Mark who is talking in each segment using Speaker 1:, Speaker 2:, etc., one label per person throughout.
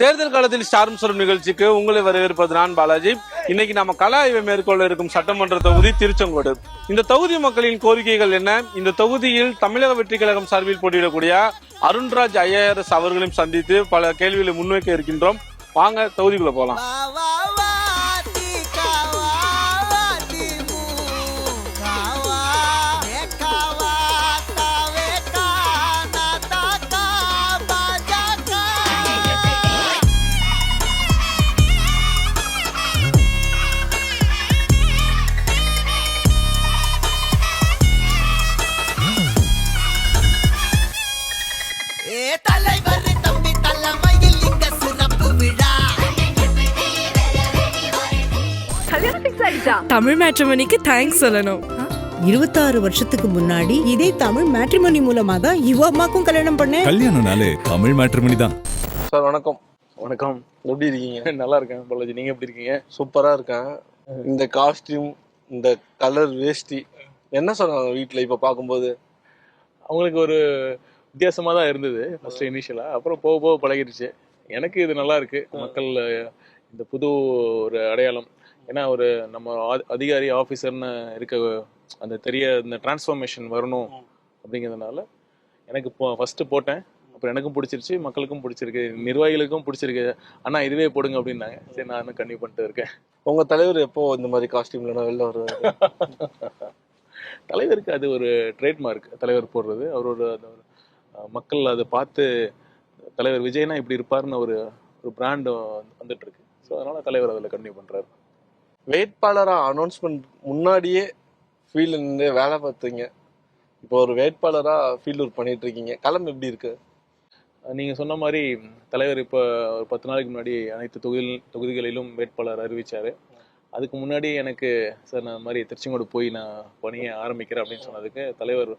Speaker 1: தேர்தல் காலத்தில் ஸ்டாரும் சொல்லும் நிகழ்ச்சிக்கு உங்களை வரவேற்பது நான் பாலாஜி. இன்னைக்கு நம்ம கல ஆய்வை மேற்கொள்ள இருக்கும் சட்டமன்ற தொகுதி திருச்செங்கோடு. இந்த தொகுதி மக்களின் கோரிக்கைகள் என்ன? இந்த தொகுதியில் தமிழக வெற்றி கழகம் சார்பில் போட்டியிடக்கூடிய அருண்ராஜ் IAS அவர்களையும் சந்தித்து பல கேள்விகளை முன்வைக்க இருக்கின்றோம். வாங்க தொகுதிக்குள்ள போலாம்.
Speaker 2: தமிழ் மேட்ரிமோனிக்கு தேங்க்ஸ் சொல்லணும்.
Speaker 3: 26 வருஷத்துக்கு முன்னாடி இதே தமிழ் மேட்ரிமோனி மூலமா தான் இவ அம்மாக்கும் கல்யாணம் பண்ணேன்.
Speaker 4: கல்யாணம்னாலே தமிழ் மேட்ரிமோனி தான்.
Speaker 1: சார் வணக்கம்.
Speaker 5: வணக்கம்.
Speaker 1: எப்படி இருக்கீங்க?
Speaker 5: நல்லா இருக்கேன் பாலாஜி, நீங்க எப்படி இருக்கீங்க?
Speaker 1: சூப்பரா இருக்கேன். இந்த காஸ்டியூம், இந்த கலர் வேஷ்டி என்ன சொன்னாங்க வீட்டுல இப்ப பாக்கும்போது?
Speaker 5: அவங்களுக்கு ஒரு வித்தியாசமா தான் இருந்தது ஃபர்ஸ்ட் இனிஷியலா, அப்புறம் போக போக பழகிடுச்சு. எனக்கு இது நல்லா இருக்கு. மக்கள் இந்த புது ஒரு அடையாளம், ஏன்னா ஒரு நம்ம அதிகாரி ஆஃபீஸர்னு இருக்க அந்த இந்த டிரான்ஸ்ஃபார்மேஷன் வரணும் அப்படிங்கிறதுனால எனக்கு ஃபர்ஸ்ட் போட்டேன். அப்புறம் எனக்கும் பிடிச்சிருச்சு, மக்களுக்கும் பிடிச்சிருக்கு, நிர்வாகிகளுக்கும் பிடிச்சிருக்கு. அண்ணா இதுவே போடுங்க அப்படின்னாங்க. சரி, நானும் கண்டிப்பாக பண்ணிட்டு இருக்கேன்.
Speaker 1: உங்க தலைவர் எப்போ இந்த மாதிரி காஸ்டியூம்ல வெளில வருவாரு?
Speaker 5: தலைவருக்கு அது ஒரு ட்ரேட்மார்க், தலைவர் போடுறது. அவரோட மக்கள் அதை பார்த்து தலைவர் விஜய்னா இப்படி இருப்பாருன்னு ஒரு பிராண்ட் வந்துட்டு இருக்கு. ஸோ அதனால தலைவர் அதில் கண்டினியூ பண்றாரு.
Speaker 1: வேட்பாளரா அனௌன்ஸ்மெண்ட் முன்னாடியே ஃபீல்டு நின்று வேலை பார்த்தீங்க. இப்போ ஒரு வேட்பாளரா ஃபீல்டு ஒர்க் பண்ணிட்டு இருக்கீங்க. களம் எப்படி இருக்கு?
Speaker 5: நீங்க சொன்ன மாதிரி தலைவர் இப்போ ஒரு 10 நாளைக்கு முன்னாடி அனைத்து தொகுதிகளிலும் வேட்பாளர் அறிவிச்சாரு. அதுக்கு முன்னாடி எனக்கு சார் நான் மாதிரி திருச்செங்கோடு போய் நான் பணியை ஆரம்பிக்கிறேன் அப்படின்னு சொன்னதுக்கு தலைவர்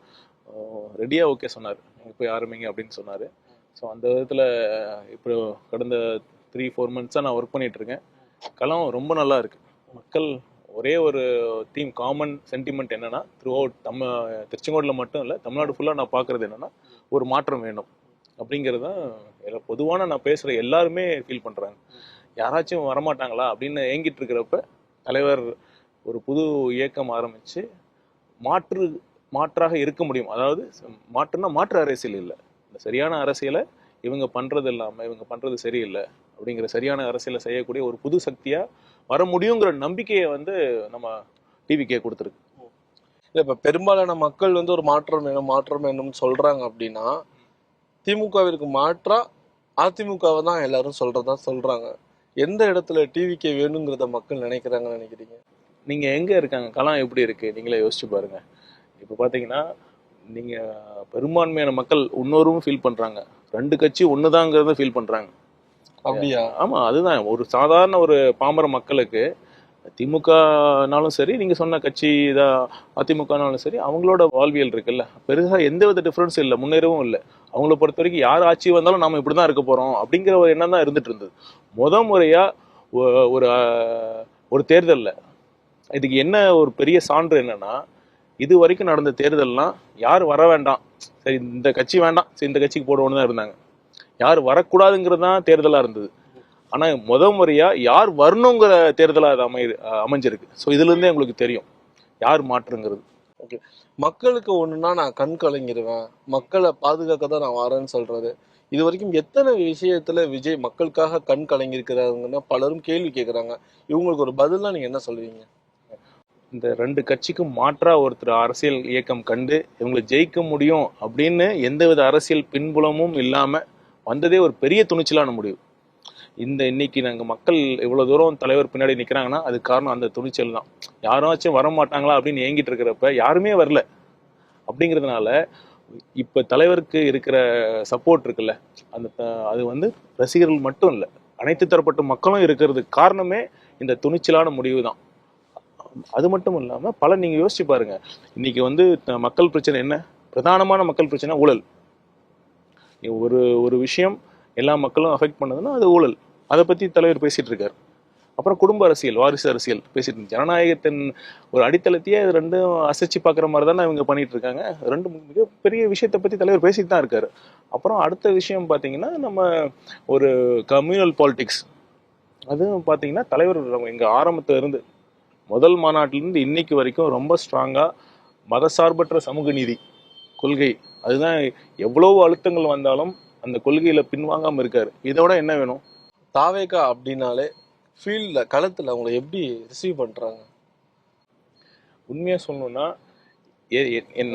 Speaker 5: ரெடியா ஓகே சொன்னார். நீங்கள் போய் ஆரம்பிங்க அப்படின்னு சொன்னார். ஸோ அந்த விதத்தில் இப்போ கடந்த 3-4 மந்த்ஸாக நான் ஒர்க் பண்ணிட்டு இருக்கேன். களம் ரொம்ப நல்லா இருக்கு. மக்கள் ஒரே ஒரு காமன் சென்டிமெண்ட் என்னன்னா, த்ரூ அவுட் திருச்செங்கோட்டில் மட்டும் இல்லை, தமிழ்நாடு ஃபுல்லாக நான் பார்க்குறது என்னன்னா, ஒரு மாற்றம் வேணும் அப்படிங்கிறது தான் பொதுவான நான் பேசுகிற எல்லாருமே ஃபீல் பண்ணுறாங்க. யாராச்சும் வரமாட்டாங்களா அப்படின்னு ஏங்கிட்டு இருக்கிறப்ப தலைவர் ஒரு புது இயக்கம் ஆரம்பித்து மாற்றாக இருக்க முடியும். அதாவது மாற்று அரசியல் இல்லை, இந்த சரியான அரசியலை இவங்க பண்ணுறது இல்லாமல் இவங்க பண்ணுறது சரியில்லை அப்படிங்கிற சரியான அரசியலை செய்யக்கூடிய ஒரு புது சக்தியாக வர முடியுங்கிற நம்பிக்கையை நம்ம டிவிக்கே கொடுத்துருக்கு.
Speaker 1: இல்லை, இப்போ பெரும்பாலான மக்கள் ஒரு மாற்றம் வேணும்னு சொல்றாங்க. அப்படின்னா திமுகவிற்கு மாற்றா அதிமுகவை தான் எல்லாரும் சொல்றாங்க. எந்த இடத்துல டிவிக்கே வேணுங்கிறத மக்கள் நினைக்கிறாங்கன்னு நினைக்கிறீங்க?
Speaker 5: நீங்க எங்க இருக்காங்க, களம் எப்படி இருக்கு நீங்களே யோசிச்சு பாருங்க. இப்போ பாத்தீங்கன்னா நீங்க பெரும்பான்மையான மக்கள் இன்னொரும் ஃபீல் பண்றாங்க, 2 கட்சி ஒண்ணுதாங்கிறத ஃபீல் பண்றாங்க.
Speaker 1: அப்படியா?
Speaker 5: ஆமா, அதுதான் ஒரு சாதாரண ஒரு பாமர மக்களுக்கு திமுகனாலும் சரி, நீங்க சொன்ன கட்சி அதிமுகனாலும் சரி, அவங்களோட வாழ்வியல் இருக்குல்ல, பெருசா எந்த வித டிஃபரன்ஸ் இல்லை, முன்னேறவும் இல்லை. அவங்கள பொறுத்த வரைக்கும் யார் ஆட்சி வந்தாலும் நாம இப்படிதான் இருக்க போறோம் அப்படிங்கிற ஒரு எண்ணம் தான் இருந்துட்டு இருந்தது. முறையா ஒரு தேர்தல்ல இதுக்கு என்ன ஒரு பெரிய சான்று என்னன்னா, இது வரைக்கும் நடந்த தேர்தல்லாம் யார் வர வேண்டாம், சரி இந்த கட்சி வேண்டாம், சரி இந்த கட்சிக்கு போடுவோன்னு தான் இருந்தாங்க. யார் வரக்கூடாதுங்கிறது தான் தேர்தலாக இருந்தது. ஆனால் முறையா யார் வரணுங்கிற தேர்தலாக அது அமைஞ்சிருக்கு. ஸோ இதுலேருந்தே உங்களுக்கு தெரியும் யார் மாற்றுங்கிறது.
Speaker 1: ஓகே, மக்களுக்கு ஒன்றுனா நான் கண் கலங்கிடுவேன், மக்களை பாதுகாக்க தான் நான் வரேன்னு சொல்றது. இது வரைக்கும் எத்தனை விஷயத்துல விஜய் மக்களுக்காக கண் கலங்கியிருக்கிறாருங்கன்னா பலரும் கேள்வி கேட்குறாங்க. இவங்களுக்கு ஒரு பதிலாக நீங்கள் என்ன சொல்லுவீங்க?
Speaker 5: இந்த 2 கட்சிக்கும் மாற்றா ஒருத்தர் அரசியல் இயக்கம் கண்டு இவங்களை ஜெயிக்க முடியும் அப்படின்னு எந்தவித அரசியல் பின்புலமும் இல்லாமல் வந்ததே ஒரு பெரிய துணிச்சலான முடிவு. இன்னைக்கு நாங்கள் மக்கள் இவ்வளோ தூரம் தலைவர் பின்னாடி நிற்கிறாங்கன்னா அது காரணம் அந்த துணிச்சல் தான். யாராச்சும் வர மாட்டாங்களா அப்படின்னு ஏங்கிட்டு இருக்கிறப்ப யாருமே வரல. அப்படிங்கிறதுனால இப்போ தலைவருக்கு இருக்கிற சப்போர்ட் இருக்குல்ல, அது ரசிகர்கள் மட்டும் இல்லை, அனைத்து தரப்பட்ட மக்களும் இருக்கிறதுக்கு காரணமே இந்த துணிச்சலான முடிவு தான். அது மட்டும் இல்லாமல் நீங்கள் யோசிச்சு பாருங்க, இன்னைக்கு மக்கள் பிரச்சனை என்ன? பிரதானமான மக்கள் பிரச்சனை ஊழல். ஒரு விஷயம் எல்லா மக்களும் அஃபெக்ட் பண்ணதுன்னா அது ஊழல். அதை பற்றி தலைவர் பேசிட்டு இருக்காரு. அப்புறம் குடும்ப அரசியல், வாரிசு அரசியல் பேசிட்டு இருந்துச்சு. ஜனநாயகத்தின் ஒரு அடித்தளத்தையே அது ரெண்டும் அசைச்சு பார்க்குற மாதிரி தானே இவங்க பண்ணிட்டு இருக்காங்க. ரெண்டு மிகப்பெரிய விஷயத்தை பற்றி தலைவர் பேசிட்டு தான் இருக்காரு. அப்புறம் அடுத்த விஷயம் பார்த்தீங்கன்னா நம்ம ஒரு கம்யூனல் பாலிடிக்ஸ், அதுவும் பார்த்தீங்கன்னா தலைவர் எங்கள் ஆரம்பத்துல இருந்து முதல் மாநாட்டிலிருந்து இன்னைக்கு வரைக்கும் ரொம்ப ஸ்ட்ராங்காக மதசார்பற்ற சமூக நீதி கொள்கை, அதுதான் எவ்வளவு அழுத்தங்கள் வந்தாலும் அந்த கொள்கையில பின்வாங்காம இருக்காரு. இதோட என்ன வேணும்?
Speaker 1: தாவேகா அப்படின்னாலே ஃபீல்டில் களத்தில் அவங்களை எப்படி ரிசீவ் பண்ணுறாங்க?
Speaker 5: உண்மையா சொல்லணும்னா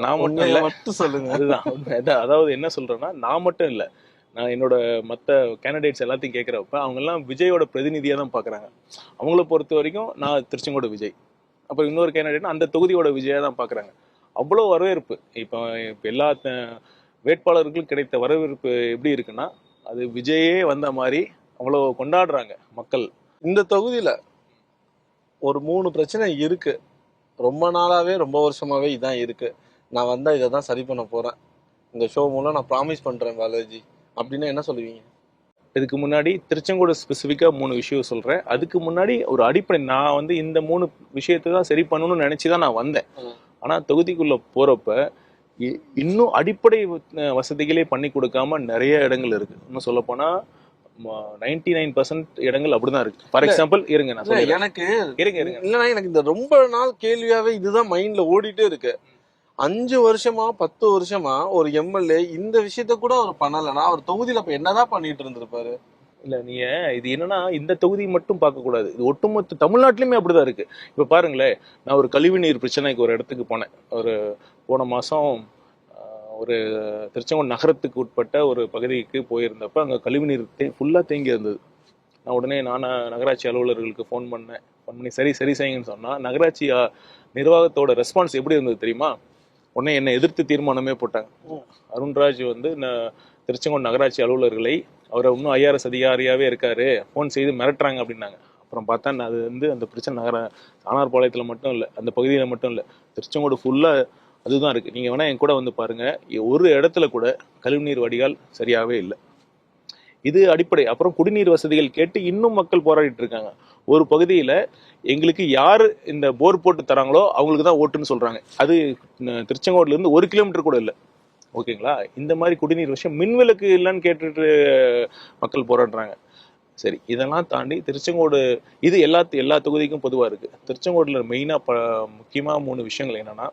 Speaker 5: நான் மட்டும் இல்லை,
Speaker 1: மட்டும் சொல்லுங்க.
Speaker 5: அதுதான் உண்மை. அதாவது என்ன சொல்றேன்னா, நான் மட்டும் இல்லை, நான் என்னோட மற்ற கேண்டிடேட்ஸ் எல்லாத்தையும் கேட்குறப்ப அவங்க எல்லாம் விஜயோட பிரதிநிதியாக தான் பார்க்குறாங்க. அவங்கள பொறுத்த வரைக்கும் நான் திருச்செங்கோடு விஜய், அப்புறம் இன்னொரு கேண்டிடேட்னா அந்த தொகுதியோட விஜயாக தான் பார்க்குறாங்க. அவ்வளோ வரவேற்பு. இப்போ எல்லா வேட்பாளர்களுக்கும் கிடைத்த வரவேற்பு எப்படி இருக்குன்னா, அது விஜயே வந்த மாதிரி அவ்வளோ கொண்டாடுறாங்க மக்கள்.
Speaker 1: இந்த தொகுதியில் ஒரு 3 பிரச்சனை இருக்கு, ரொம்ப நாளாவே ரொம்ப வருஷமாவே இதான் இருக்கு. நான் வந்தா இதை தான் சரி பண்ண போறேன், இந்த ஷோ மூலம் நான் ப்ராமிஸ் பண்றேன் பாலாஜி அப்படின்னு என்ன சொல்லுவீங்க?
Speaker 5: இதுக்கு முன்னாடி திருச்செங்கோடு ஸ்பெசிஃபிக்காக 3 விஷயம் சொல்கிறேன். அதுக்கு முன்னாடி ஒரு அடிப்படை, நான் வந்து இந்த 3 விஷயத்தை தான் சரி பண்ணணும்னு நினச்சி தான் நான் வந்தேன். ஆனால் தொகுதிக்குள்ளே போகிறப்ப இன்னும் அடிப்படை வசதிகளே பண்ணி கொடுக்காம நிறைய இடங்கள் இருக்குது. இன்னும் சொல்லப்போனால் 99% இடங்கள் அப்படிதான் இருக்கு. ஃபார் எக்ஸாம்பிள் இருங்க நான் சொல்றேன்.
Speaker 1: எனக்கு
Speaker 5: இருங்க
Speaker 1: இல்லைன்னா எனக்கு இந்த ரொம்ப நாள் கேள்வியாவே இதுதான் மைண்ட்ல ஓடிட்டே இருக்கு. 5 வருஷமா 10 வருஷமா ஒரு எம்எல்ஏ இந்த விஷயத்த கூட அவர் பண்ணலைன்னா அவர் தொகுதியில இப்ப என்னதான் பண்ணிட்டு இருந்திருப்பாரு?
Speaker 5: இல்ல நீங்க இது என்னன்னா, இந்த தொகுதி மட்டும் பார்க்க கூடாது, இது ஒட்டுமொத்த தமிழ்நாட்டிலுமே அப்படிதான் இருக்கு. இப்ப பாருங்களேன், நான் ஒரு கழிவுநீர் பிரச்சனைக்கு ஒரு இடத்துக்கு போனேன். ஒரு போன மாசம் ஒரு திருச்செங்கோடு நகரத்துக்கு உட்பட்ட ஒரு பகுதிக்கு போயிருந்தப்ப அங்கே கழிவுநீர் ஃபுல்லாக தேங்கி இருந்தது. நான் உடனே நகராட்சி அலுவலர்களுக்கு ஃபோன் பண்ணி சரி செய்யுங்கன்னு சொன்னால், நகராட்சி நிர்வாகத்தோட ரெஸ்பான்ஸ் எப்படி இருந்தது தெரியுமா? உடனே என்னை எதிர்த்து தீர்மானமே போட்டாங்க. அருண்ராஜ் வந்து திருச்செங்கோடு நகராட்சி அலுவலர்களை, அவரை இன்னும் ஐஆர்எஸ் அதிகாரியாகவே இருக்காரு, ஃபோன் செய்து மிரட்டுறாங்க அப்படின்னாங்க. அப்புறம் பார்த்தா அது வந்து அந்த பிரச்சனை சாணார்பாளையத்தில் மட்டும் இல்லை, அந்த பகுதியில் மட்டும் இல்லை, திருச்செங்கோடு ஃபுல்லாக அதுதான் இருக்கு. நீங்க வேணா என் கூட வந்து பாருங்க, ஒரு இடத்துல கூட கழிவுநீர் வடிகால் சரியாவே இல்லை. இது அடிப்படை. அப்புறம் குடிநீர் வசதிகள் கேட்டு இன்னும் மக்கள் போராடிட்டு இருக்காங்க. ஒரு பகுதியில எங்களுக்கு யாரு இந்த போர் போட்டு தராங்களோ அவங்களுக்கு தான் ஓட்டுன்னு சொல்றாங்க. அது திருச்செங்கோடுல இருந்து 1 கிலோமீட்டர் கூட இல்லை. ஓகேங்களா? இந்த மாதிரி குடிநீர் விஷயம், மின்விளக்கு இல்லைன்னு கேட்டுட்டு மக்கள் போராடுறாங்க. சரி, இதெல்லாம் தாண்டி திருச்செங்கோடு, இது எல்லா தொகுதிக்கும் பொதுவா இருக்கு. திருச்செங்கோடுல மெயினா முக்கியமா 3 விஷயங்கள் என்னன்னா,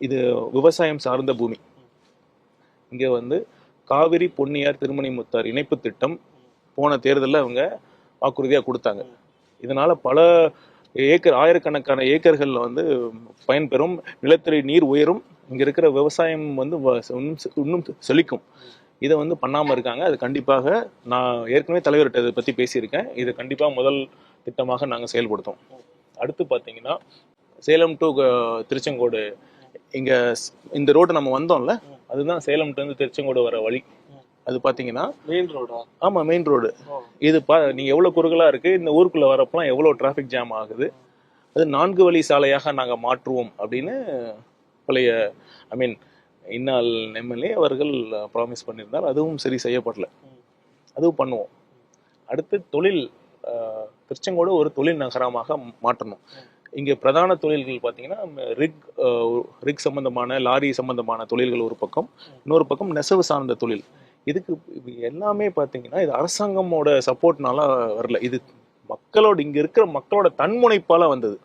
Speaker 5: இது விவசாயம் சார்ந்த பூமி. இங்க வந்து காவிரி பொன்னியார் திருமணி முத்தார் இணைப்பு திட்டம் போன தேர்தலில் அவங்க வாக்குறுதியா கொடுத்தாங்க. இதனால பல ஆயிரக்கணக்கான ஏக்கர்கள் வந்து பயன்பெறும், நிலத்தடி நீர் உயரும், இங்க இருக்கிற விவசாயம் வந்து இன்னும் செழிக்கும். இதை வந்து பண்ணாம இருக்காங்க. அது கண்டிப்பாக நான் ஏற்கனவே தலைவர்கிட்ட இதை பத்தி பேசியிருக்கேன். இது கண்டிப்பா முதல் திட்டமாக நாங்க செயல்படுத்தோம். அடுத்து பாத்தீங்கன்னா, சேலம் டு திருச்செங்கோடு, இங்க இந்த ரோடு நம்ம வந்தோம்ல, அதுதான் சேலம்ல இருந்து திருச்செங்கோடு வர வழி. அது பாத்தீங்கன்னா
Speaker 1: மெயின் ரோடா?
Speaker 5: ஆமா, மெயின் ரோடு. இது நீங்க எவ்வளவு குறுகலா இருக்கு, இந்த ஊருக்குள்ள வரப்பெல்லாம் எவ்வளவு டிராபிக் ஜாம் ஆகுது. அது 4 வழி சாலையாக நாங்க மாற்றுவோம் அப்படின்னு பழைய இன்னால் எம்எல்ஏ அவர்கள் ப்ராமிஸ் பண்ணியிருந்தார். அதுவும் சரி செய்யப்படல, அதுவும் பண்ணுவோம். அடுத்து தொழில், திருச்செங்கோடு ஒரு தொழில் நகரமாக மாற்றணும். இங்க பிரதான தொழில்கள் பார்த்தீங்கன்னா ரிக் சம்பந்தமான, லாரி சம்பந்தமான தொழில்கள் ஒரு பக்கம், இன்னொரு பக்கம் நெசவு சார்ந்த தொழில். இதுக்கு எல்லாமே பார்த்தீங்கன்னா இது அரசாங்கமோட சப்போர்ட்னால வரல, இது மக்களோட, இங்க இருக்கிற மக்களோட தன்முனைப்பால வந்தது.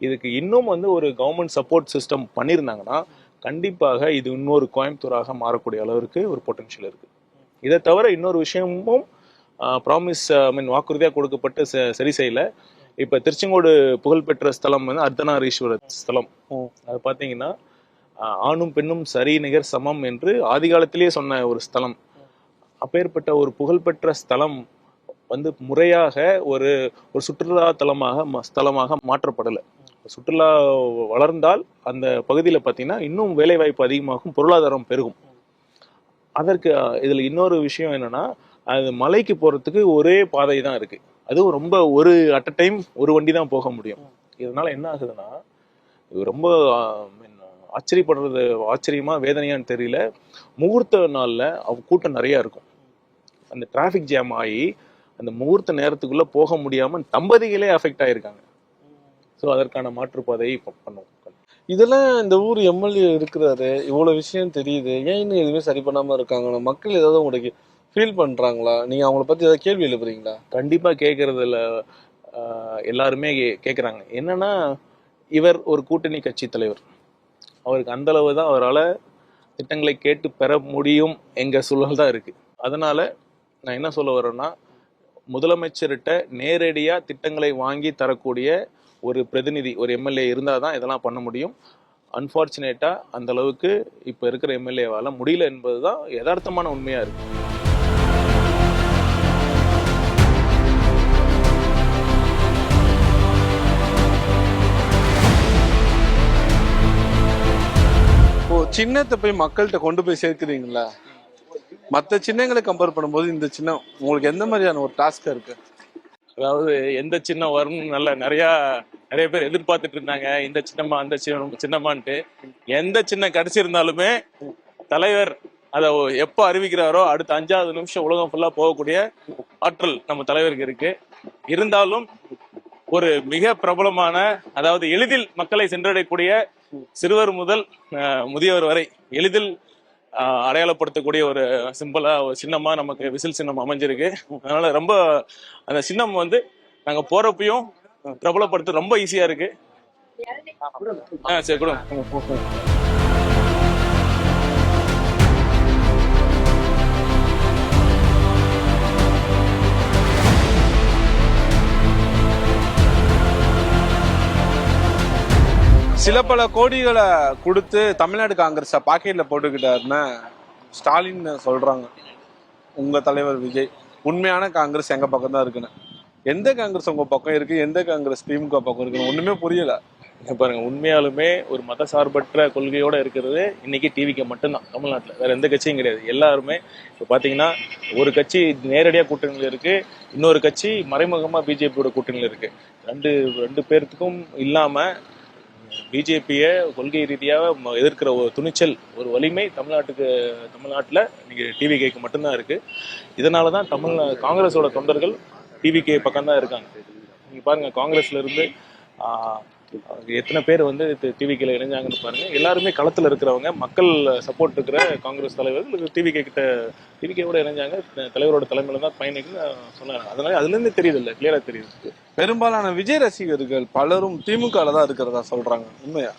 Speaker 5: இதுக்கு இன்னும் வந்து ஒரு கவர்மெண்ட் சப்போர்ட் சிஸ்டம் பண்ணியிருந்தாங்கன்னா கண்டிப்பாக இது இன்னொரு கோயம்புத்தூராக மாறக்கூடிய அளவிற்கு ஒரு பொட்டன்ஷியல் இருக்கு. இதை தவிர இன்னொரு விஷயமும் ப்ராமிஸ் வாக்குறுதியாக கொடுக்கப்பட்டு சரி செய்யல. இப்ப திருச்செங்கோடு புகழ்பெற்ற ஸ்தலம் வந்து அர்த்தநாரீஸ்வரர் ஸ்தலம். அது பாத்தீங்கன்னா ஆணும் பெண்ணும் சரி நிகர் சமம் என்று ஆதி காலத்திலேயே சொன்ன ஒரு ஸ்தலம். அப்பேற்பட்ட ஒரு புகழ்பெற்ற ஸ்தலம் வந்து முறையாக ஒரு சுற்றுலா ஸ்தலமாக மாற்றப்படலை. சுற்றுலா வளர்ந்தால் அந்த பகுதியில் பார்த்தீங்கன்னா இன்னும் வேலைவாய்ப்பு அதிகமாகும், பொருளாதாரம் பெருகும். அதற்கு இதுல இன்னொரு விஷயம் என்னன்னா, அது மலைக்கு போறதுக்கு ஒரே பாதை தான் இருக்கு. அதுவும் ரொம்ப அட் அ டைம் ஒரு வண்டி தான் போக முடியும். இதனால என்ன ஆகுதுன்னா, இது ரொம்ப ஆச்சரியப்படுறது, ஆச்சரியமா வேதனையான்னு தெரியல, முகூர்த்த நாள்ல கூட்டம் நிறைய இருக்கும். அந்த டிராஃபிக் ஜாம் ஆகி அந்த முகூர்த்த நேரத்துக்குள்ள போக முடியாம தம்பதிகளே அஃபெக்ட் ஆயிருக்காங்க. ஸோ அதற்கான மாற்றுப்பாதையை இப்போ பண்ணுவோம்.
Speaker 1: இதெல்லாம் இந்த ஊர் எம்எல்ஏ இருக்கிறாரு, இவ்வளவு விஷயம் தெரியுது, ஏன் இன்னும் எதுவுமே சரி பண்ணாம இருக்காங்க? மக்கள் ஏதாவது உங்களுக்கு ஃபீல் பண்றாங்களா? நீங்க அவங்கள பத்தி ஏதாவது கேள்வி எழுப்புறீங்களா?
Speaker 5: கண்டிப்பா கேட்கறதுல எல்லாருமே கேட்குறாங்க. என்னன்னா, இவர் ஒரு கூட்டணி கட்சி தலைவர், அவருக்கு அந்த அளவு தான் அவரால் திட்டங்களை கேட்டு பெற முடியும் எங்க சூழல் தான் இருக்கு. அதனால நான் என்ன சொல்ல வரேன்னா, முதலமைச்சர்கிட்ட நேரடியா திட்டங்களை வாங்கி தரக்கூடிய ஒரு பிரதிநிதி, ஒரு எம்எல்ஏ இருந்தால் தான் இதெல்லாம் பண்ண முடியும். அன்ஃபார்ச்சுனேட்டா அந்த அளவுக்கு இப்போ இருக்கிற எம்எல்ஏவால முடியல என்பது தான் யதார்த்தமான உண்மையா இருக்கு.
Speaker 1: இப்போ சின்னத்தை போய் மக்கள்கிட்ட கொண்டு போய் சேர்க்குறீங்களா? மற்ற சின்னங்களை கம்பேர் பண்ணும்போது இந்த சின்னம் உங்களுக்கு எந்த மாதிரியான ஒரு டாஸ்கா இருக்கு?
Speaker 5: அதாவது எந்த சின்னம் வரும்னு நிறைய பேர் எதிர்பார்த்துட்டு இருந்தாங்க, இந்த சின்னமா அந்த சின்னமான்ட்டு. எந்த சின்னம் கிடைச்சிருந்தாலுமே தலைவர் அதை எப்போ அறிவிக்கிறாரோ அடுத்த 5வது நிமிஷம் உலகம் ஃபுல்லா போகக்கூடிய ஆற்றல் நம்ம தலைவருக்கு இருக்கு. இருந்தாலும் ஒரு மிக பிரபலமான, அதாவது எளிதில் மக்களை சென்றடையக்கூடிய, சிறுவர் முதல் முதியவர் வரை எளிதில் அடையாளப்படுத்தக்கூடிய ஒரு சிம்பிளா, ஒரு சின்னமா நமக்கு விசில் சின்னம் அமைஞ்சிருக்கு. அதனால ரொம்ப அந்த சின்னம் நாங்க போறப்பையும் பிரபலப்படுத்த ரொம்ப ஈஸியா இருக்கு. சரி கூட
Speaker 1: சில பல கோடிகளை கொடுத்து தமிழ்நாடு காங்கிரஸை பாக்கெட்ல போட்டுக்கிட்டாருன்னு ஸ்டாலின் சொல்றாங்க. உங்க தலைவர் விஜய், உண்மையான காங்கிரஸ் எங்க பக்கம் தான் இருக்குன்னு. எந்த காங்கிரஸ் உங்க பக்கம் இருக்கு, எந்த காங்கிரஸ் திமுக பக்கம் இருக்குன்னு ஒண்ணுமே புரியல.
Speaker 5: பாருங்க, உண்மையாலுமே ஒரு மத சார்பற்ற கொள்கையோட இருக்கிறது இன்னைக்கு டிவிக்கு மட்டும்தான் தமிழ்நாட்டில், வேற எந்த கட்சியும் கிடையாது. எல்லாருமே இப்போ பாத்தீங்கன்னா ஒரு கட்சி நேரடியா கூட்டணியில் இருக்கு, இன்னொரு கட்சி மறைமுகமா பிஜேபியோட கூட்டணியில் இருக்கு. ரெண்டு பேர்த்துக்கும் இல்லாம பிஜேபியை கொள்கை ரீதியாக எதிர்க்கிற ஒரு துணிச்சல், ஒரு வலிமை தமிழ்நாட்டில் இன்னைக்கு டிவிகேக்கு மட்டும்தான் இருக்கு. இதனால தான் காங்கிரஸோட தொண்டர்கள் டிவிகே பக்கம் தான் இருக்காங்க. நீங்க பாருங்க, காங்கிரஸ்ல இருந்து எத்தனை பேர் டிவிகேல இணைஞ்சாங்கன்னு பாருங்க. எல்லாருமே களத்துல இருக்கிறவங்க, மக்கள் சப்போர்ட் இருக்கிற காங்கிரஸ் தலைவர்கள் டிவிகேவோட இணைஞ்சாங்க. தலைவரோட தலைமையில தான் பயணிகள் சொன்னாங்க. அதனால அதுல இருந்து தெரியுது, இல்ல கிளியரா தெரியுது.
Speaker 1: பெரும்பாலான விஜய் ரசிகர்கள் பலரும் திமுக தான் இருக்கிறதா சொல்றாங்க, உண்மையா?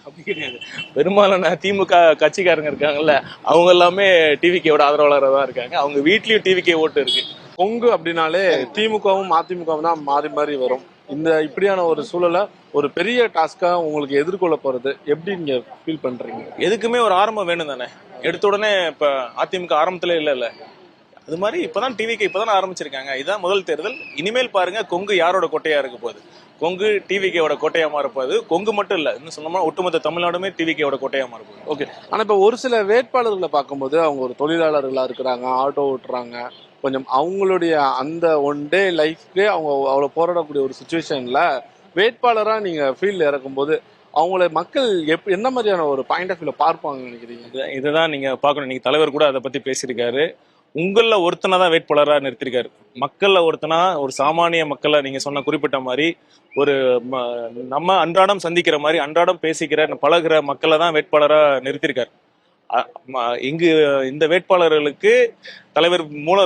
Speaker 5: அப்படி கிடையாது. பெரும்பாலான திமுக கட்சிக்காரங்க இருக்காங்கல்ல, அவங்க எல்லாமே டிவிகேவோட ஆதரவாளராக தான் இருக்காங்க. அவங்க வீட்லயும் டிவிகே ஓட்டு இருக்கு.
Speaker 1: கொங்கு அப்படின்னாலே திமுகவும் அதிமுகவும் தான் மாறி மாறி வரும். இந்த இப்படியான ஒரு சூழலை ஒரு பெரிய டாஸ்கா உங்களுக்கு எதிர்கொள்ள போறது எப்படி நீங்க ஃபீல் பண்றீங்க?
Speaker 5: எதுக்குமே ஒரு ஆரம்பம் வேணும் தானே. எடுத்த உடனே இப்ப அதிமுக ஆரம்பத்துல இல்ல, அது மாதிரி இப்பதான் டிவிக்கு இப்பதான் ஆரம்பிச்சிருக்காங்க. இதுதான் முதல் தேர்தல். இனிமேல் பாருங்க, கொங்கு யாரோட கோட்டையா இருக்க போகுது. கொங்கு டிவிகேவோட கோட்டையா மாறப்போகுது. கொங்கு மட்டும் இல்ல, இன்னும் சொன்னோம்னா ஒட்டுமொத்த தமிழ்நாடுமே டிவிகேவோட கோட்டையா மாறப்போகுது.
Speaker 1: ஓகே. ஆனா இப்ப ஒரு சில வேட்பாளர்களை பார்க்கும்போது அவங்க ஒரு தொழிலாளர்களா இருக்கிறாங்க, ஆட்டோ ஓட்டுறாங்க, கொஞ்சம் அவங்களுடைய அந்த ஒன் டே லைஃப்க்கு அவங்க அவ்வளவு போராடக்கூடிய ஒரு சுச்சுவேஷன்ல வேட்பாளரா நீங்க ஃபீல்ட்ல இறக்கும்போது அவங்கள மக்கள் என்ன மாதிரியான ஒரு பாயிண்ட் ஆஃப் வியூல பார்ப்பாங்கன்னு நினைக்கிறீங்க?
Speaker 5: இதுதான் நீங்க பார்க்கணும். நீங்க தலைவர் கூட அதை பத்தி பேசியிருக்காரு. உங்கள ஒருத்தனை தான் வேட்பாளராக நிறுத்திருக்காரு. மக்கள்ல ஒருத்தனா, ஒரு சாமானிய மக்களை நீங்க சொன்ன குறிப்பிட்ட மாதிரி ஒரு நம்ம அன்றாடம் சந்திக்கிற மாதிரி அன்றாடம் பேசிக்கிற பழகிற மக்களை தான் வேட்பாளராக நிறுத்திருக்காரு. இங்கு இந்த வேட்பாளர்களுக்கு தலைவர்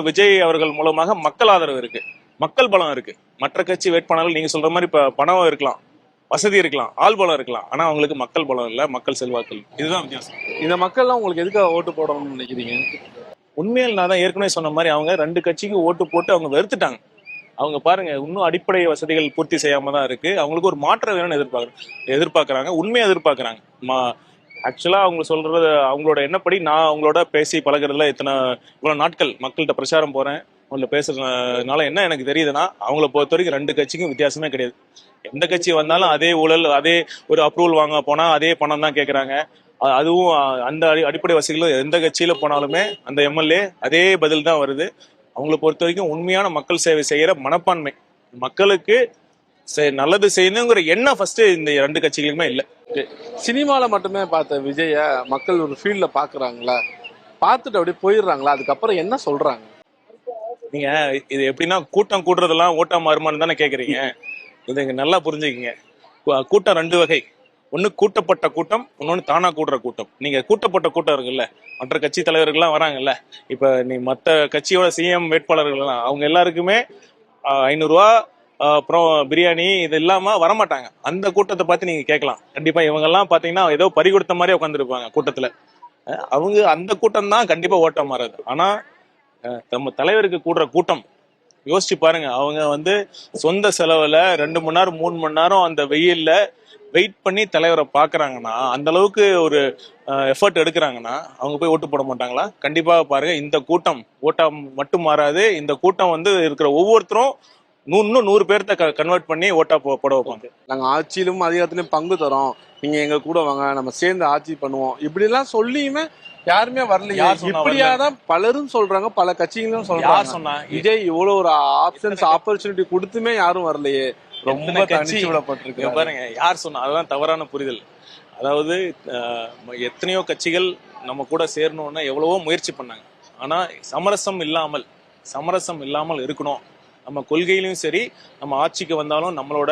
Speaker 5: விஜய் அவர்கள் மூலமாக மக்கள் ஆதரவு இருக்கு, மக்கள் பலம் இருக்கு. மற்ற கட்சி வேட்பாளர்கள் நீங்க சொல்ற மாதிரி இப்ப பணம் இருக்கலாம், வசதி இருக்கலாம், ஆள் பலம் இருக்கலாம், ஆனா அவங்களுக்கு மக்கள் பலம் இல்ல, மக்கள் செல்வாக்கள். இதுதான் வித்தியாசம்.
Speaker 1: இந்த மக்கள்லாம் உங்களுக்கு எதுக்காக ஓட்டு போடணும்னு நினைக்கிறீங்க?
Speaker 5: உண்மையில் நான் தான் ஏற்கனவே சொன்ன மாதிரி அவங்க 2 கட்சிக்கு ஓட்டு போட்டு அவங்க வெறுத்துட்டாங்க. அவங்க பாருங்க, இன்னும் அடிப்படை வசதிகள் பூர்த்தி செய்யாம தான் இருக்கு. அவங்களுக்கு ஒரு மாற்றம் வேணும்னு எதிர்பார்க்கறாங்க, உண்மையை எதிர்பார்க்கறாங்க. ஆக்சுவலா அவங்க சொல்றது, அவங்களோட எண்ணப்படி நான் அவங்களோட பேசி பழகிறதுல இவ்வளவு நாட்கள் மக்கள்கிட்ட பிரச்சாரம் போறேன், அவங்கள பேசுறதுனால என்ன எனக்கு தெரியுதுன்னா, அவங்கள பொறுத்த வரைக்கும் 2 கட்சிக்கும் வித்தியாசமே கிடையாது. எந்த கட்சி வந்தாலும் அதே ஊழல், அதே ஒரு அப்ரூவல் வாங்க போனா அதே பணம் தான் கேட்கறாங்க. அதுவும் அந்த அடிப்படை வசதிகள் எந்த கட்சியில போனாலுமே அந்த எம்எல்ஏ அதே பதில் தான் வருது. அவங்கள பொறுத்த வரைக்கும் உண்மையான மக்கள் சேவை செய்யற மனப்பான்மை, மக்களுக்கு நல்லது செய்யணுங்கிற எண்ணம் ஃபர்ஸ்ட் இந்த 2 கட்சிகளுமே இல்லை.
Speaker 1: சினிமால மட்டுமே பார்த்த விஜய மக்கள் ஒரு ஃபீல்ட்ல பாக்குறாங்களா, பார்த்துட்டு அப்படியே போயிடுறாங்களா, அதுக்கப்புறம் என்ன சொல்றாங்க?
Speaker 5: நீங்க இது எப்படின்னா கூட்டம் கூடுறதெல்லாம் ஓட்டா மாறுமான்னு தானே கேக்குறீங்க. இது இங்க நல்லா புரிஞ்சுக்கிங்க. கூட்டம் ரெண்டு வகை. ஒண்ணு கூட்டப்பட்ட கூட்டம், இன்னொன்னு தானா கூடுற கூட்டம். நீங்க கூட்டப்பட்ட கூட்டம் இருக்குல்ல, மற்ற கட்சி தலைவர்கள்லாம் வராங்கல்ல, இப்ப நீ மற்ற கட்சியோட சிஎம் வேட்பாளர்கள்லாம் அவங்க எல்லாருக்குமே 500 ரூபா அப்புறம் பிரியாணி இது இல்லாம வரமாட்டாங்க. அந்த கூட்டத்தை பார்த்து நீங்க கேட்கலாம். கண்டிப்பா இவங்க எல்லாம் பாத்தீங்கன்னா ஏதோ பறி கொடுத்த மாதிரி உட்காந்துருப்பாங்க கூட்டத்துல. அவங்க அந்த கூட்டம் தான் கண்டிப்பா ஓட்ட மாறாது. ஆனா நம்ம தலைவருக்கு கூடுற கூட்டம் யோசிச்சு பாருங்க. அவங்க சொந்த செலவுல 2 மணி நேரம் 3 மணி நேரம் அந்த வெயில்ல வெயிட் பண்ணி தலைவரை பாக்குறாங்கன்னா, அந்த அளவுக்கு ஒரு எஃபர்ட் எடுக்கிறாங்கன்னா அவங்க போய் ஓட்டு போட மாட்டாங்களா? கண்டிப்பா பாருங்க. இந்த கூட்டம் ஓட்டா மட்டும் மாறாது. இந்த கூட்டம் இருக்கிற ஒவ்வொருத்தரும் 100 பேர்த்த கன்வெர்ட் பண்ணி ஓட்டா போட வைப்பாங்க.
Speaker 1: நாங்க ஆட்சியிலும் அதிகாரத்திலும் பங்கு தரோம், நீங்க எங்க கூட வாங்க, நம்ம சேர்ந்து ஆட்சி பண்ணுவோம், இப்படி எல்லாம் சொல்லியுமே யாருமே வரலையா?
Speaker 5: யார் சொன்னா
Speaker 1: இப்படியாதான் பலரும் சொல்றாங்க, பல கட்சிகளும்
Speaker 5: யார்
Speaker 1: சொல்றாங்க.
Speaker 5: சொன்னா?
Speaker 1: விஜய் இவ்வளவு ஒரு ஆப்பர்ச்சுனிட்டி கொடுத்துமே யாரும் வரலையே, ரொம்ப தனிச்சு விடப்பட்டிருக்கு.
Speaker 5: இங்க பாருங்க, யார் சொன்னா? அதெல்லாம் தவறான புரிதல். அதாவது எத்தனையோ கட்சிகள் நம்ம கூட சேரணும்னு எவ்வளவோ முயற்சி பண்ணாங்க. ஆனா சமரசம் இல்லாமல் இருக்கணும். நம்ம கொள்கையிலும் சரி, நம்ம ஆட்சிக்கு வந்தாலும் நம்மளோட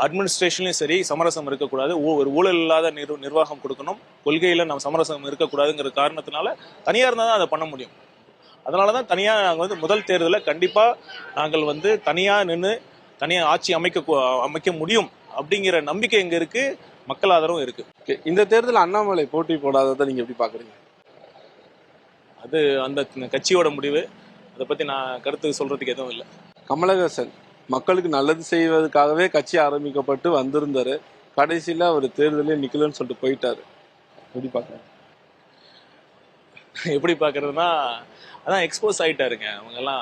Speaker 5: அட்மினிஸ்ட்ரேஷன்லயும் சரி சமரசம் இருக்கக்கூடாது. ஒரு ஊழல் இல்லாத நிர்வாகம் கொடுக்கணும். கொள்கையில நம்ம சமரசம் இருக்கக்கூடாதுங்கிற காரணத்தினால தனியா இருந்தா தான் அதை பண்ண முடியும். அதனாலதான் தனியா நாங்க முதல் தேர்தலில் கண்டிப்பா நாங்கள் தனியா நின்று தனியா ஆட்சி அமைக்க முடியும் அப்படிங்கிற நம்பிக்கை எங்க இருக்கு, மக்கள் ஆதரவும் இருக்கு.
Speaker 1: இந்த தேர்தல் அண்ணாமலை போட்டி போடாததை நீங்க எப்படி பாக்குறீங்க?
Speaker 5: அது அந்த கட்சியோட முடிவு. அதை பத்தி நான் கருத்து சொல்றதுக்கு எதுவும் இல்லை.
Speaker 1: கமலஹாசன் மக்களுக்கு நல்லது செய்வதற்காகவே கட்சி ஆரம்பிக்கப்பட்டு வந்திருந்தாரு. கடைசியில அவர் தேர்தலே நிக்கலன்னு சொல்லிட்டு போயிட்டாரு. எப்படி பாக்குறேன்?
Speaker 5: எப்படி பாக்குறதுன்னா, அதான் எக்ஸ்போஸ் ஆயிட்டாருங்க. அவங்க எல்லாம்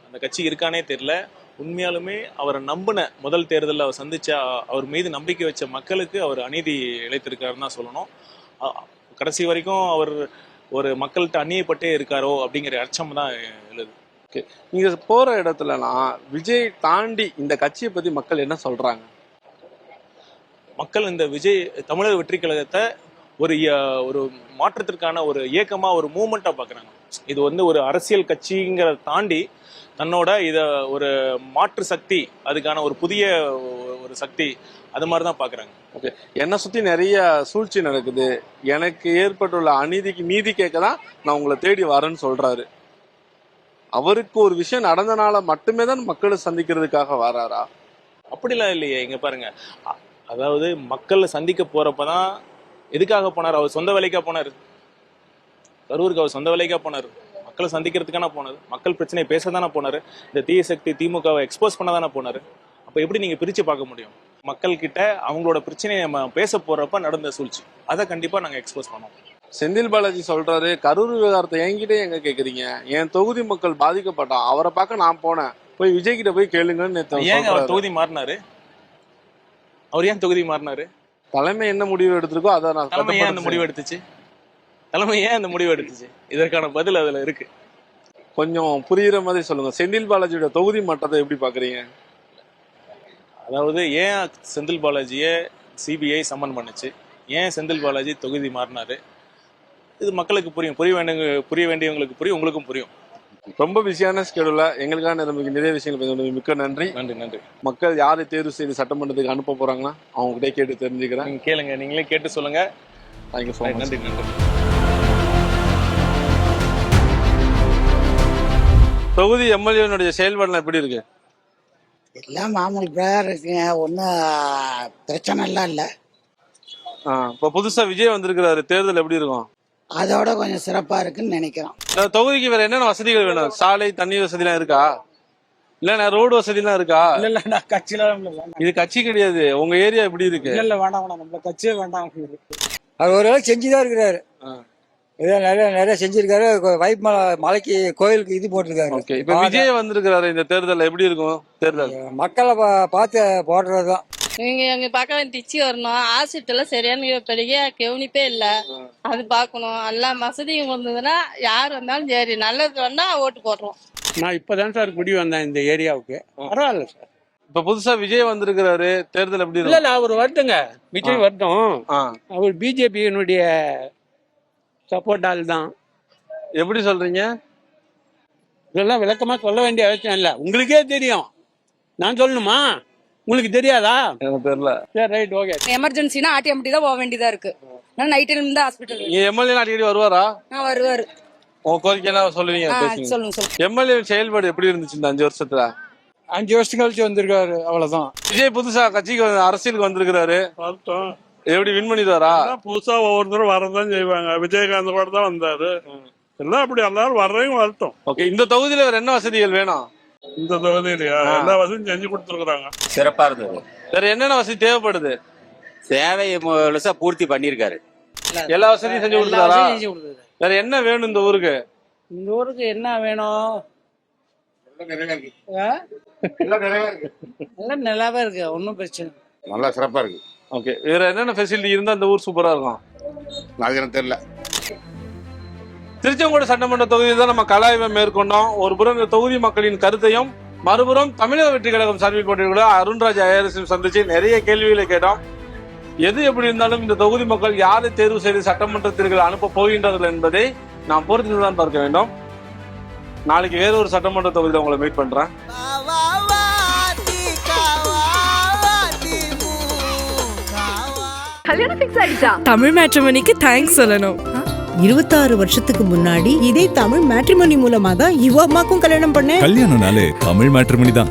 Speaker 5: அந்த கட்சி இருக்கானே தெரியல. உண்மையாலுமே அவரை நம்பின முதல் தேர்தலில் அவர் சந்திச்ச அவர் மீது நம்பிக்கை வச்ச மக்களுக்கு அவர் அநீதி இழைத்திருக்காருன்னு தான் சொல்லணும். கடைசி வரைக்கும் அவர் ஒரு மக்கள்கிட்ட அந்நியப்பட்டே இருக்காரோ அப்படிங்கிற அச்சம் தான் எழுது.
Speaker 1: ஓகே, நீங்க போற இடத்துலலாம் விஜய் தாண்டி இந்த கட்சியை பத்தி மக்கள் என்ன சொல்றாங்க?
Speaker 5: மக்கள் இந்த விஜய் தமிழக வெற்றி கழகத்தை ஒரு மாற்றத்திற்கான ஒரு இயக்கமா, ஒரு மூவ்மெண்டா பாக்குறாங்க. இது ஒரு அரசியல் கட்சிங்கிறத தாண்டி தன்னோட இத ஒரு மாற்று சக்தி, அதுக்கான ஒரு புதிய ஒரு சக்தி, அது மாதிரிதான் பாக்குறாங்க.
Speaker 1: ஓகே, என்னை சுத்தி நிறைய சூழ்ச்சி நடக்குது, எனக்கு ஏற்பட்டுள்ள அநீதிக்கு நீதி கேட்க தான் நான் உங்களை தேடி வரேன்னு சொல்றாரு. அவருக்கு ஒரு விஷயம் நடந்தனால மட்டுமே தான் மக்களை சந்திக்கிறதுக்காக வராரா?
Speaker 5: அப்படிலாம் இல்லையே. இங்க பாருங்க, அதாவது மக்களை சந்திக்க போறப்பதான் எதுக்காக போனார்? அவர் சொந்த வேலைக்கா போனாரு? கரூருக்கு அவர் சொந்த வேலைக்கா போனாரு? மக்களை சந்திக்கிறதுக்கான போனாரு? மக்கள் பிரச்சனையை பேச தானே போனாரு? இந்த தீய சக்தி திமுகவை எக்ஸ்போஸ் பண்ண தானே போனாரு? அப்ப எப்படி நீங்க பிரிச்சு பார்க்க முடியும்? மக்கள் கிட்ட அவங்களோட பிரச்சனையை நம்ம பேச போறப்ப நடந்த சூழ்ச்சி, அதை கண்டிப்பா நாங்க எக்ஸ்போஸ் பண்ணோம்.
Speaker 1: செந்தில் பாலாஜி சொல்றாரு, கரூர் விவகாரத்தை என்கிட்ட எங்க கேக்குறீங்க, என் தொகுதி மக்கள் பாதிக்கப்பட்டான், அவரை பார்க்க நான் போனேன், போய் விஜய் கிட்ட போய் கேளுங்கன்னு.
Speaker 5: ஏங்க அவர் தொகுதி மாறினாரு? அவர் ஏன் தொகுதி மாறினாரு?
Speaker 1: தலைமை என்ன முடிவு எடுத்திருக்கோ அதை நான்
Speaker 5: தலைமை ஏன் அந்த முடிவு எடுத்துச்சு? இதற்கான பதில் அதுல இருக்கு.
Speaker 1: கொஞ்சம் புரியுற மாதிரி சொல்லுங்க. செந்தில் பாலாஜியோட தொகுதி மாற்றத்தை எப்படி பாக்குறீங்க?
Speaker 5: அதாவது ஏன் செந்தில் பாலாஜியை சிபிஐ சம்மன் பண்ணுச்சு, ஏன் செந்தில் பாலாஜி தொகுதி மாறினாரு, இது மக்களுக்கு புரியும். புரிய வேண்டியவங்களுக்கு புரியும், உங்களுக்கும் புரியும்.
Speaker 1: ரொம்ப பிஸியான ஸ்கெடியூல எங்களுக்கான நிறைய விஷயங்கள் மிக்க நன்றி.
Speaker 5: நன்றி. மக்கள்
Speaker 1: யாரை தேர்வு செய்து சட்டமன்றத்துக்கு அனுப்ப போறாங்கன்னா அவங்க கிட்டே கேட்டு தெரிஞ்சுக்கிறேன்.
Speaker 5: நீங்க கேளுங்க, நீங்களே கேட்டு சொல்லுங்க.
Speaker 1: Thank you so much.
Speaker 5: நன்றி.
Speaker 1: தொகுதி எம்எல்ஏனுடைய செயல்பாடுலாம் எப்படி இருக்கு?
Speaker 6: எல்லாம் மாமூல் பிரகாரம் இருக்குங்க, ஒன்றும் பிரச்சனை எல்லாம் இல்லை.
Speaker 1: இப்போ புதுசா விஜய் வந்திருக்கிறாரு, தேர்தல் எப்படி இருக்கும்?
Speaker 6: அதோட கொஞ்சம் சிறப்பாக இருக்குன்னு நினைக்கிறோம்.
Speaker 1: இந்த தொகுதிக்கு வேற என்னென்ன வசதிகள் வேணும்? சாலை, தண்ணீர் வசதிலாம் இருக்கா? இல்ல ரோடு வசதிலாம் இருக்கா?
Speaker 7: இல்ல நான் கட்சியில
Speaker 1: இது கட்சி கிடையாது. உங்க ஏரியா எப்படி இருக்கு?
Speaker 7: இல்ல வேண்டாம், நம்ம கட்சியே வேண்டாம்.
Speaker 8: அவர் ஒரு வேலை செஞ்சுதான் இருக்கிறாரு. இதே நிறைய செஞ்சிருக்காரு. வைப் மலைக்கு கோயிலுக்கு இது போட்டிருக்காரு.
Speaker 1: இப்ப விஜய் வந்திருக்கிறாரு, இந்த தேர்தல் எப்படி இருக்கும்? தேர்தல்
Speaker 8: மக்களை பார்த்து போடுறதுதான்.
Speaker 9: நீங்க எங்க பக்கம் திச்சு வரணும். ஆசிட்டுல சரியான பெரிய கவனிப்பே இல்ல, அது பாக்கணும். எல்லாம் வசதியும் வந்ததுன்னா யார் வந்தாலும் சரி, நல்லது வந்தா ஓட்டு போடுறோம்.
Speaker 7: நான் இப்பதான் சார் குடி வந்தேன் இந்த ஏரியாவுக்கு. பரவாயில்ல சார்.
Speaker 1: இப்ப புதுசா விஜய் வந்திருக்கிறாரு, தேர்தல் எப்படி இருக்கும்?
Speaker 7: இல்ல அவர் வரட்டுங்க, விஜய் வரட்டும். அவர் பிஜேபியினுடைய சப்போர்ட் ஆள் தான்.
Speaker 1: எப்படி சொல்றீங்க?
Speaker 7: இதெல்லாம் விளக்கமா சொல்ல வேண்டிய அவசியம் இல்லை, உங்களுக்கே தெரியும். நான் சொல்லணுமா? உங்களுக்கு தெரியாதா?
Speaker 1: எனக்கு தெரியல.
Speaker 7: சரி, ரைட், ஓகே.
Speaker 2: எமர்ஜென்சினா ஆர்டிஎம்டி தான் போக வேண்டியதா இருக்கு. நான் நைட் டைம் தான் ஹாஸ்பிட்டல்.
Speaker 1: நீங்க எம்எல்ஏ அடிக்கடி வருவாரா?
Speaker 2: வருவாரு.
Speaker 1: உங்க கோரிக்கை என்ன சொல்லுவீங்க? பேசுங்க.
Speaker 2: சொல்லுங்க.
Speaker 1: எம்எல்ஏ செயல்பாடு எப்படி இருந்துச்சு இந்த 5 வருஷத்துல?
Speaker 8: 5 வருஷம் கழிச்சு வந்திருக்காரு, அவ்வளவுதான்.
Speaker 1: விஜய் புதுசா கட்சிக்கு அரசியலுக்கு வந்திருக்கிறாரு, எப்படி வின் பண்ணிடுவாரா?
Speaker 10: புதுசா ஒவ்வொருத்தரும் வரதான் செய்வாங்க. விஜயகாந்த் கூட தான் வந்தாரு. எல்லாம் அப்படி எல்லாரும் வர்றவங்க வரட்டும்.
Speaker 1: ஓகே, இந்த தொகுதியில வேற என்ன வசதிகள் வேணும்?
Speaker 10: இந்த தொகுதியிலயா எல்லா வசதியும் செஞ்சு கொடுத்துருக்காங்க.
Speaker 11: சிறப்பா இருந்தது.
Speaker 1: வேற என்னென்ன வசதி தேவைப்படுது?
Speaker 11: சேவையை முழுசா பூர்த்தி பண்ணிருக்காரு.
Speaker 1: எல்லா வசதியும் செஞ்சு கொடுத்தாரா? வேற என்ன வேணும் இந்த ஊருக்கு?
Speaker 7: இந்த ஊருக்கு என்ன வேணும்? எல்லாம் நல்லாவே இருக்கு, ஒன்றும் பிரச்சனை.
Speaker 11: நல்லா சிறப்பா இருக்கு.
Speaker 1: ஓகே, வேற என்னென்ன ஃபெசிலிட்டி இருந்தா இந்த ஊர் சூப்பரா இருக்கும்?
Speaker 11: அது எனக்கு தெரியல.
Speaker 1: திருச்செங்கோடு சட்டமன்ற தொகுதியில் தான் நம்ம கலாய்வை மேற்கொண்டோம். ஒரு புறம் இந்த தொகுதி மக்களின் கருத்தையும், மறுபுறம் தமிழக வெற்றி கழகம் சார்பில் போட்டியுள்ள அருண்ராஜ் ஐஆர்எஸ் சந்திச்சு நிறைய கேள்விகளை கேட்டோம். எது எப்படி இருந்தாலும் இந்த தொகுதி மக்கள் யாரை தேர்வு செய்து சட்டமன்றத்திற்கு அனுப்ப போகின்றார்கள் என்பதை நாம் பொறுத்து தான் பார்க்க வேண்டும். நாளைக்கு வேற ஒரு சட்டமன்ற தொகுதியில் உங்களை மீட் பண்றேன்.
Speaker 2: கல்யாணம் ஃபிக்ஸ் ஆயிடுச்சா? தமிழ் மேட்ரிமோனிக்கு தேங்க்ஸ் சொல்லணும்.
Speaker 3: 26 வருஷத்துக்கு முன்னாடி இதே தமிழ் மேட்ரிமோனி மூலமா தான் இவ அம்மாக்கும் கல்யாணம் பண்ணேன்.
Speaker 4: கல்யாணம்னாலே தமிழ் மேட்ரிமோனி தான்.